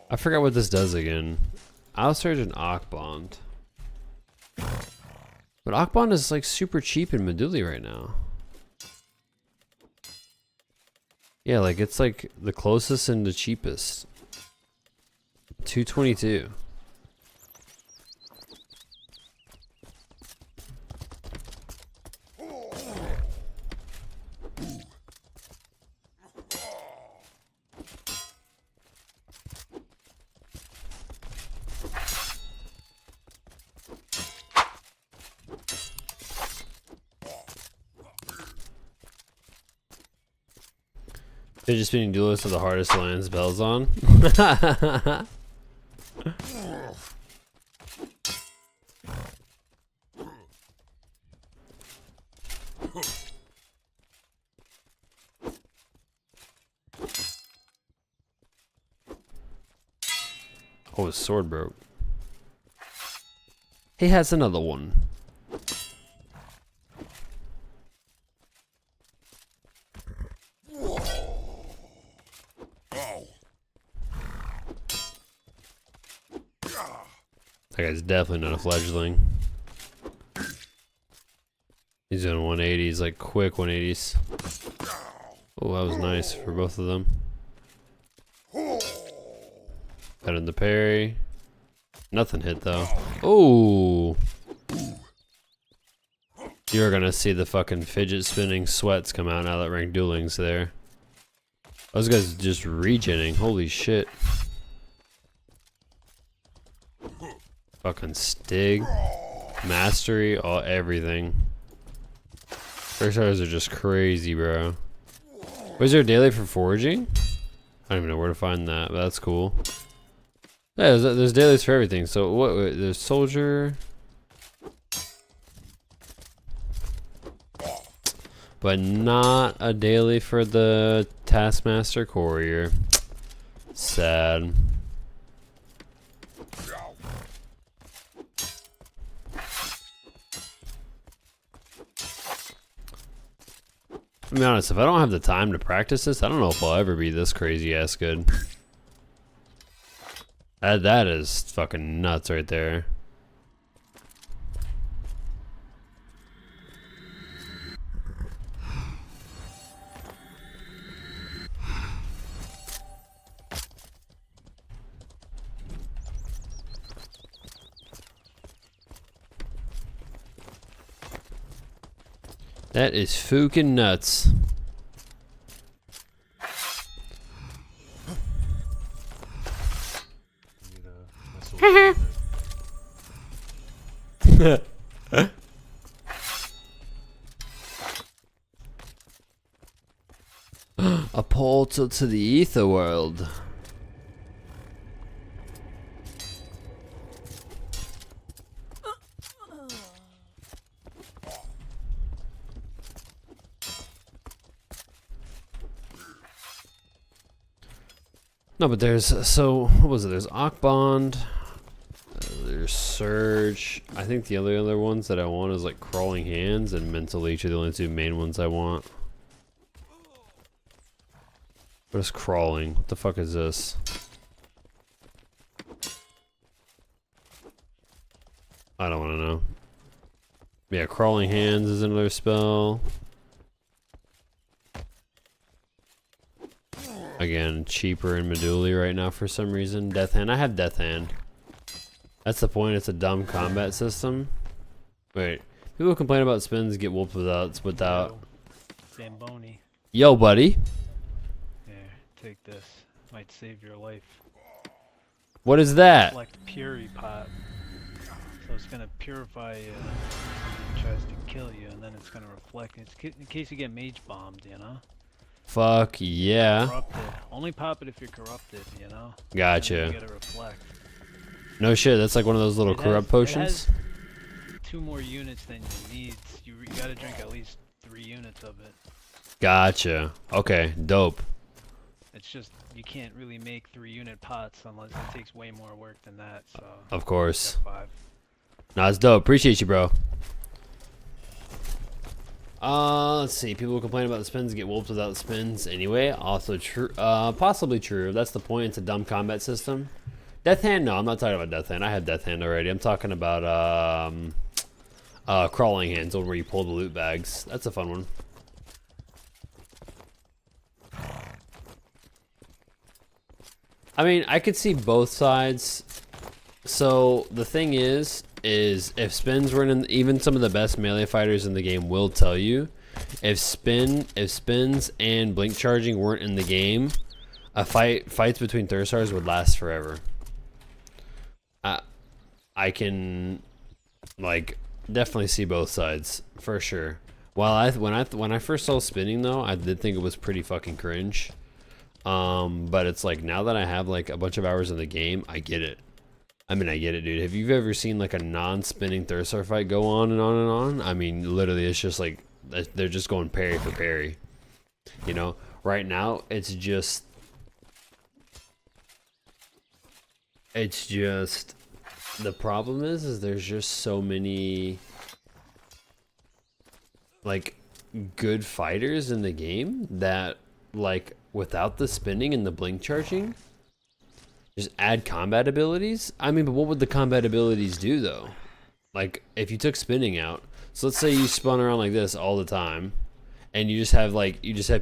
I forgot what this does again. Outsurge and Akbond. But Akbond is like super cheap in Meduli right now. Yeah, like it's like the closest and the cheapest. 222. Fidget spinning duelist are the hardest to land spells on. Oh, his sword broke. He has another one. That guy's definitely not a fledgling. He's doing 180s, like quick 180s. Oh, that was nice for both of them. Got in the parry. Nothing hit though. Oh! You're gonna see the fucking fidget spinning sweats come out now that ranked dueling's there. Those guys just regenning. Holy shit. Fucking Stig, Mastery, all everything. First stars are just crazy, bro. Was there a daily for foraging? I don't even know where to find that, but that's cool. Yeah, there's dailies for everything. So what? There's soldier, but not a daily for the Taskmaster Courier. Sad. To be honest, if I don't have the time to practice this, I don't know if I'll ever be this crazy ass good. That is fucking nuts right there. That is fucking nuts. A portal to the ether world. No, but there's, so, what was it? There's Akbond, there's Surge. I think the other ones that I want is like Crawling Hands and Mental Leech are the only two main ones I want. What is Crawling? What the fuck is this? I don't want to know. Yeah, Crawling Hands is another spell. Again, cheaper in Meduli right now for some reason. Death Hand. I have Death Hand. That's the point. It's a dumb combat system. Wait. People complain about spins get whooped without. Zamboni. Yo, buddy. Here, take this. Might save your life. What is that? Select Puri Pot. So it's gonna purify you. It tries to kill you, and then it's gonna reflect. It's in case you get mage bombed, you know. Fuck yeah. Corrupted. Only pop it if you're corrupted, you know? Gotcha. You gotta reflect. No shit, that's like one of those little corrupt potions. It has 2 more units than you need. You gotta drink at least 3 units of it. Gotcha. Okay, dope. It's just, you can't really make 3-unit pots unless it takes way more work than that, so. Of course. Step 5. Nah, it's dope. Appreciate you, bro. Let's see. People complain about the spins, get whooped without the spins anyway. Also true. Possibly true. That's the point. It's a dumb combat system. Death Hand? No, I'm not talking about Death Hand. I have Death Hand already. I'm talking about Crawling Hands, where you pull the loot bags. That's a fun one. I mean, I could see both sides. So the thing is if spins weren't in, even some of the best melee fighters in the game will tell you, if spins and blink charging weren't in the game, fights between Thursars would last forever. I can like definitely see both sides for sure. While when I first saw spinning though, I did think it was pretty fucking cringe. But it's like now that I have like a bunch of hours in the game, I get it. I mean, I get it, dude. Have you ever seen like a non-spinning Thursar fight go on and on and on? I mean, literally, it's just like they're just going parry for parry. You know, right now it's just the problem is there's just so many like good fighters in the game that like without the spinning and the blink charging, just add combat abilities. I mean, but what would the combat abilities do though? Like if you took spinning out, so let's say you spun around like this all the time, and you just have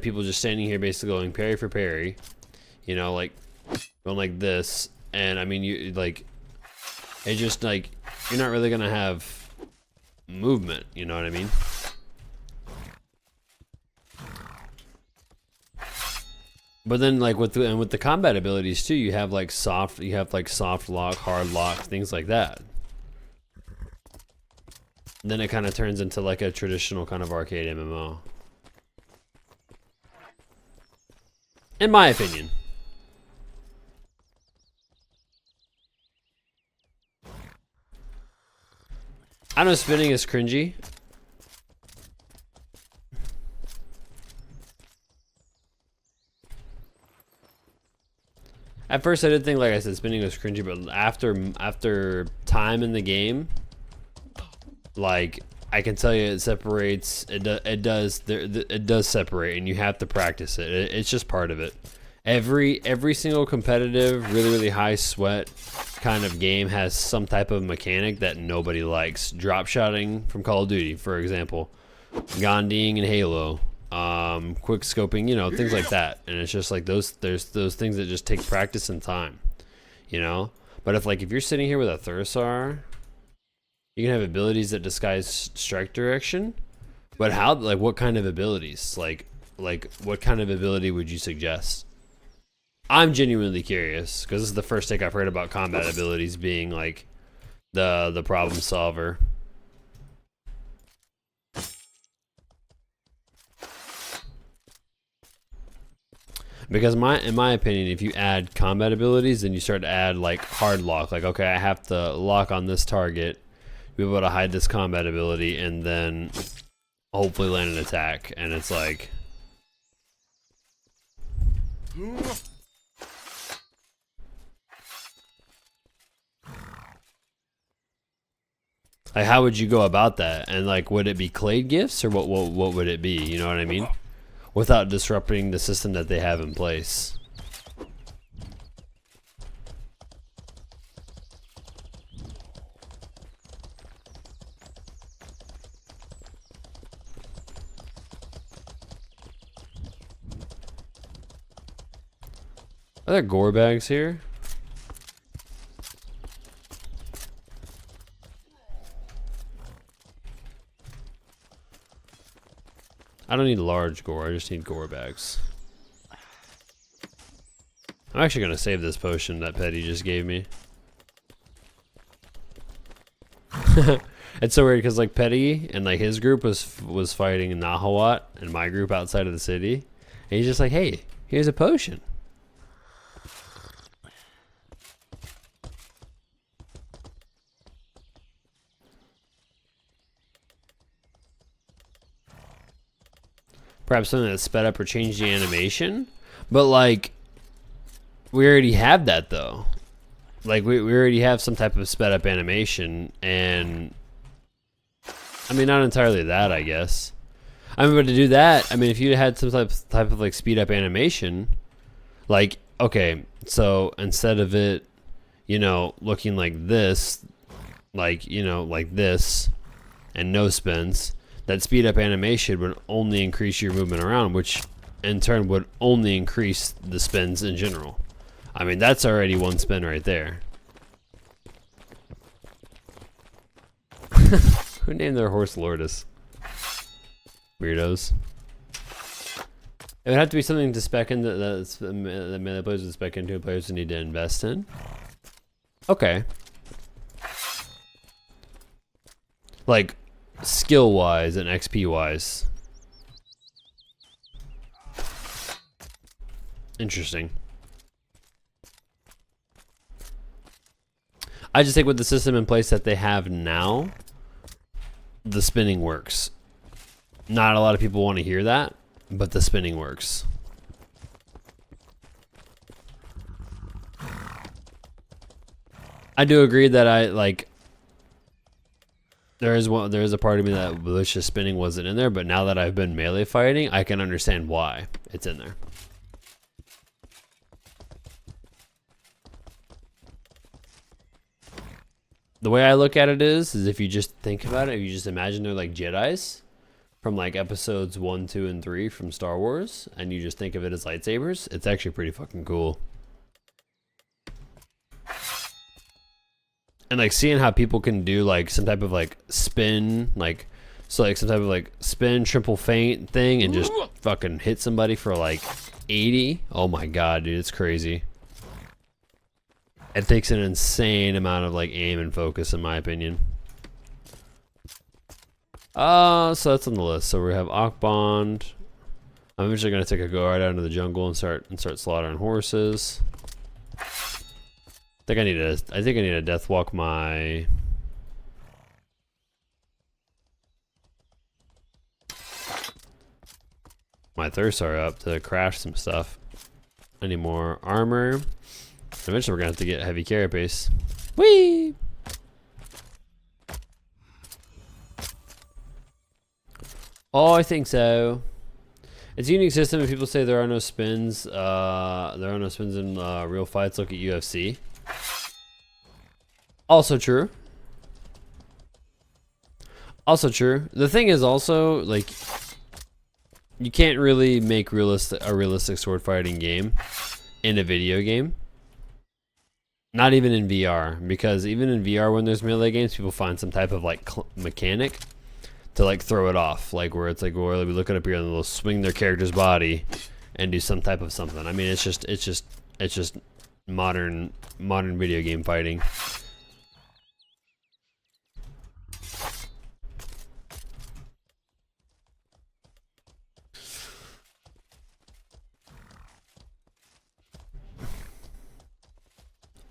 people just standing here basically going parry for parry, you know, like going like this, and I mean you like it's just like you're not really gonna have movement, you know what I mean? But then like with the combat abilities too, you have like soft lock, hard lock, things like that. And then it kind of turns into like a traditional kind of arcade MMO. In my opinion. I know spinning is cringy. At first I did think, like I said, spinning was cringy, but after time in the game, like I can tell you it separates, it does separate, and you have to practice it. It's just part of it. Every single competitive, really high sweat kind of game has some type of mechanic that nobody likes. Drop shotting from Call of Duty, for example, Gonding in Halo, quick scoping, you know, things like that. And it's just like there's those things that just take practice and time, you know. But if you're sitting here with a Thursar, you can have abilities that disguise strike direction, but how, like, what kind of abilities, like what kind of ability would you suggest? I'm genuinely curious, because this is the first take I've heard about combat abilities being like the problem solver. Because in my opinion, if you add combat abilities, then you start to add like hard lock. Like, okay, I have to lock on this target, be able to hide this combat ability, and then hopefully land an attack. And it's like, how would you go about that? And like, would it be Clade gifts, or what would it be? You know what I mean? Without disrupting the system that they have in place. Are there gore bags here? I don't need large gore, I just need gore bags. I'm actually gonna save this potion that Petty just gave me. It's so weird because like Petty and like his group was fighting Nahawat and my group outside of the city, and he's just like, hey, here's a potion. Perhaps something that sped up or changed the animation, but like we already have that though. Like we already have some type of sped up animation, and I mean not entirely that, I guess. I mean, but to do that, I mean, if you had some type of like speed up animation, like, okay, so instead of it, you know, looking like this, like, you know, like this, and no spins, that speed up animation would only increase your movement around, which in turn would only increase the spins in general. I mean, that's already one spin right there. Who named their horse Lourdes? Weirdos. It would have to be something to spec in that melee players would spec into, players would need to invest in. Okay. Like, skill-wise and XP-wise. Interesting. I just think with the system in place that they have now, the spinning works. Not a lot of people want to hear that, but the spinning works. I do agree that I like. There is a part of me that wish the spinning wasn't in there, but now that I've been melee fighting, I can understand why it's in there. The way I look at it is if you just think about it, if you just imagine they're like Jedis from like episodes 1, 2, and 3 from Star Wars, and you just think of it as lightsabers, it's actually pretty fucking cool. And like seeing how people can do like some type of like spin, like so like some type of like spin triple feint thing and just fucking hit somebody for like 80. Oh my god, dude, it's crazy. It takes an insane amount of like aim and focus, in my opinion. So that's on the list. So we have Akbond. I'm eventually gonna take a go right out into the jungle and start slaughtering horses. I think I need to death walk my Thurstar up to crash some stuff. I need more armor. Eventually we're gonna have to get heavy carapace. Whee! Oh, I think so. It's a unique system, and people say there are no spins. There are no spins in real fights. Look at UFC. Also true. Also true. The thing is also, like, you can't really make a realistic sword fighting game in a video game. Not even in VR, because even in VR when there's melee games, people find some type of like mechanic to like throw it off, like where it's like, well, we look it up here and they'll swing their character's body and do some type of something. I mean, it's just modern video game fighting.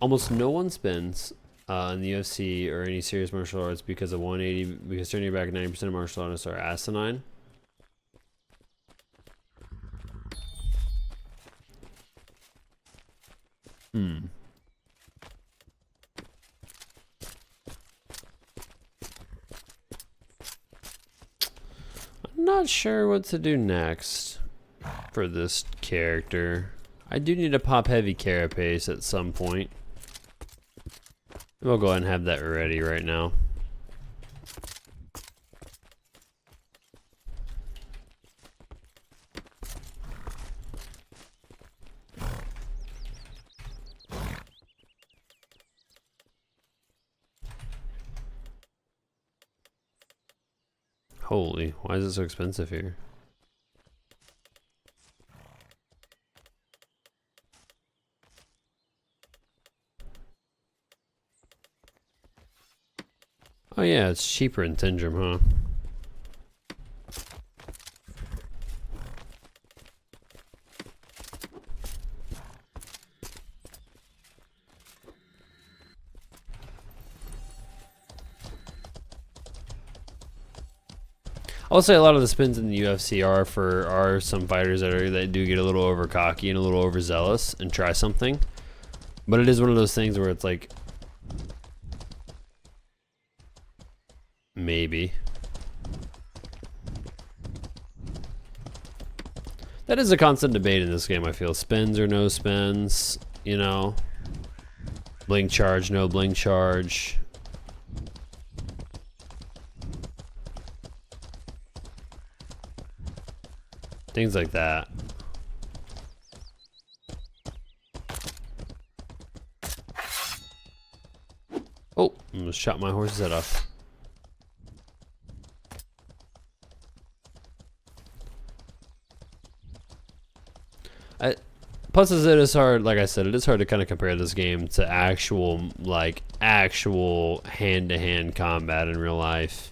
Almost no one spins in the UFC or any serious martial arts because of 180, because turning your back 90% of martial artists are asinine. I'm not sure what to do next for this character. I do need to pop heavy carapace at some point. We'll go ahead and have that ready right now. Holy, why is it so expensive here? Oh yeah, it's cheaper in Tindrum, huh? I'll say a lot of the spins in the UFC are some fighters that do get a little over cocky and a little overzealous and try something, but it is one of those things where it's like, maybe. That is a constant debate in this game, I feel. Spins or no spins, you know. Blink charge, no blink charge. Things like that. Oh, I almost shot my horse's head off. Plus, it is hard, like I said, it is hard to kind of compare this game to actual hand-to-hand combat in real life.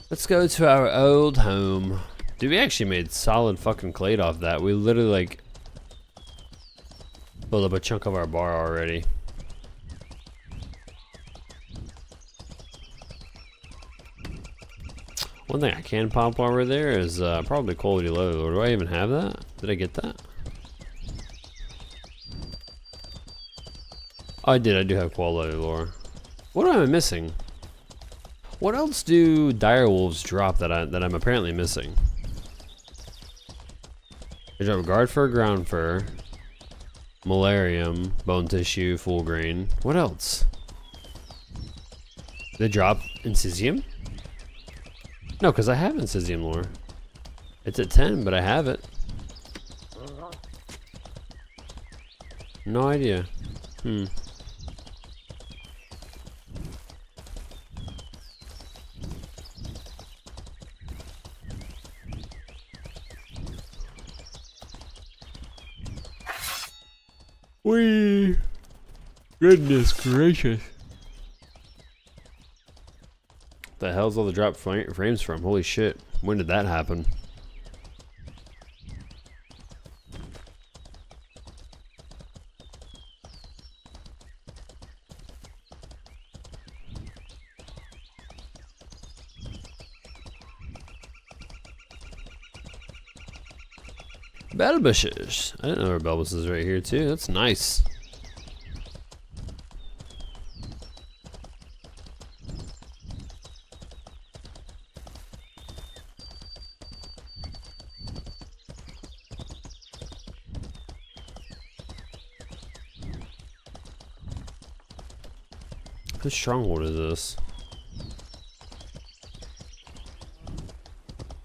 Let's go to our old home. Dude, we actually made solid fucking clay off that. We literally like built up a chunk of our bar already. One thing I can pop while we're there is probably quality low. Do I even have that? Did I get that? Oh, I did. I do have quality lore. What am I missing? What else do dire wolves drop that I'm apparently missing? They drop guard fur, ground fur, malarium, bone tissue, full grain. What else? They drop Incisium? No, because I have Incisium lore. It's at 10, but I have it. No idea. Wee! Goodness gracious. The hell's all the drop frames from? Holy shit. When did that happen? Battle bushes. I didn't know there were battle bushes right here too. That's nice. Whose stronghold is this?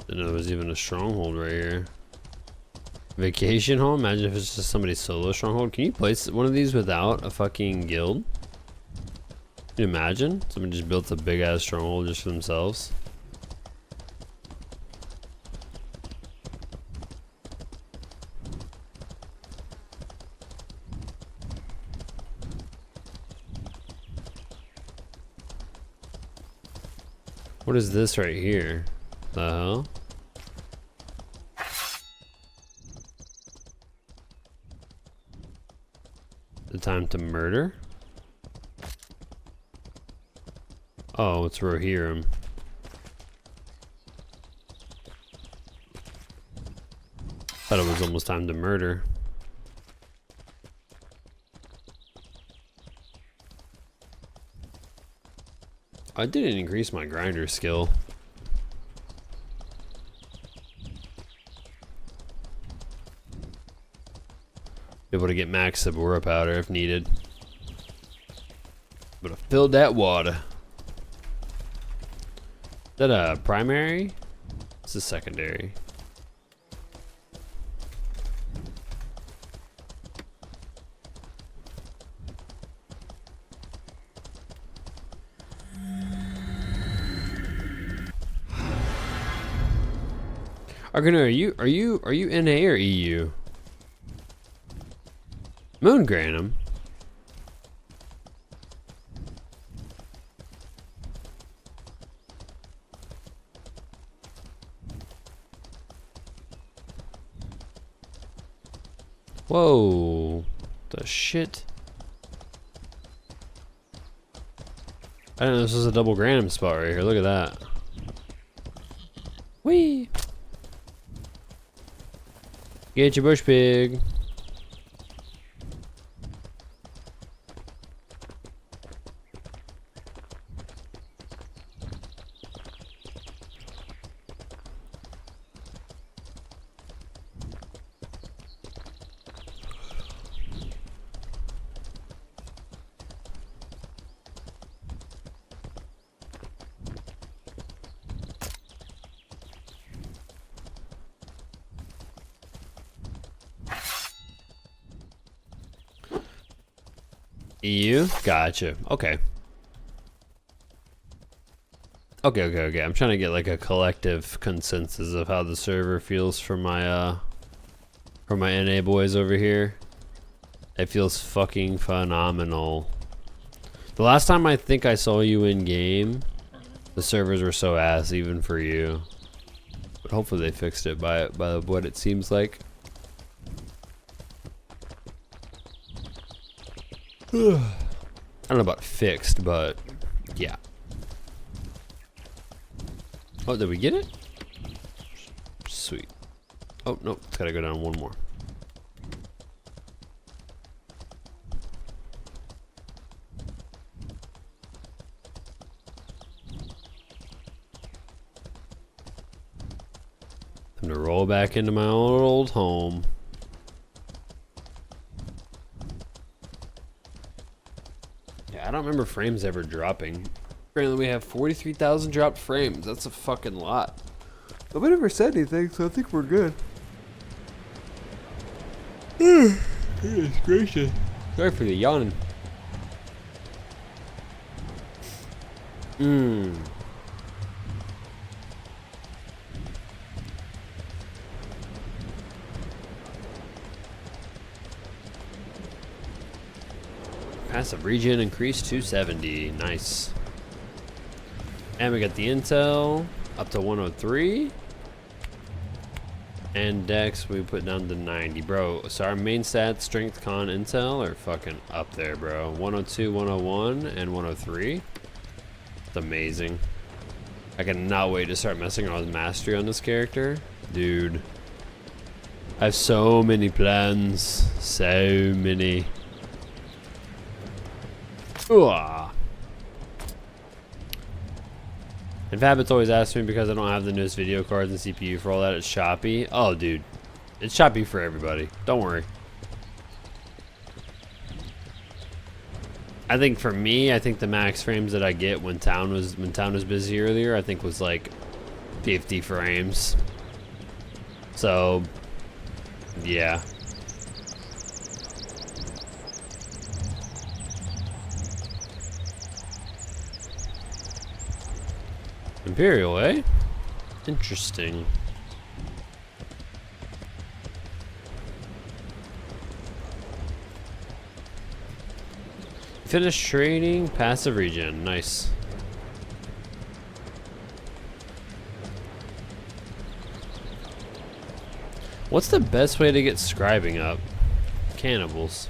Didn't know there was even a stronghold right here. Vacation home? Imagine if it's just somebody's solo stronghold. Can you place one of these without a fucking guild? Can you imagine? Someone just built a big ass stronghold just for themselves. What is this right here? The hell? The time to murder? Oh, it's Rohirrim. Thought it was almost time to murder. I didn't increase my grinder skill. Able to get max Sabora powder if needed. But I filled that water. Is that a primary? It's a secondary. Argonaut, are you NA or EU? Moon Granum. Whoa. The shit? I didn't know this was a double random spot right here. Look at that. Whee! Get your bush pig. EU? Gotcha. Okay. Okay. I'm trying to get like a collective consensus of how the server feels for my NA boys over here. It feels fucking phenomenal. The last time I think I saw you in game, the servers were so ass even for you. But hopefully they fixed it by what it seems like. I don't know about fixed, but yeah. Oh, did we get it? Sweet. Oh, nope. It's gotta go down one more. Time to roll back into my old home. I don't remember frames ever dropping. Apparently we have 43,000 dropped frames. That's a fucking lot. Nobody ever said anything, so I think we're good. Goodness gracious. Sorry for the yawning. Passive regen increased to 70. Nice. And we got the intel up to 103. And dex we put down to 90. Bro, so our main stats, strength, con, intel are fucking up there, bro. 102, 101, and 103. It's amazing. I cannot wait to start messing around with mastery on this character. Dude. I have so many plans. So many. Ooh. And Fabit's always asked me because I don't have the newest video cards and CPU for all that. It's choppy. Oh, dude. It's choppy for everybody. Don't worry. I think for me, I think the max frames that I get when town was busy earlier, I think was like 50 frames. So, yeah. Imperial, eh? Interesting. Finish trading, passive regen. Nice. What's the best way to get scribing up? Cannibals.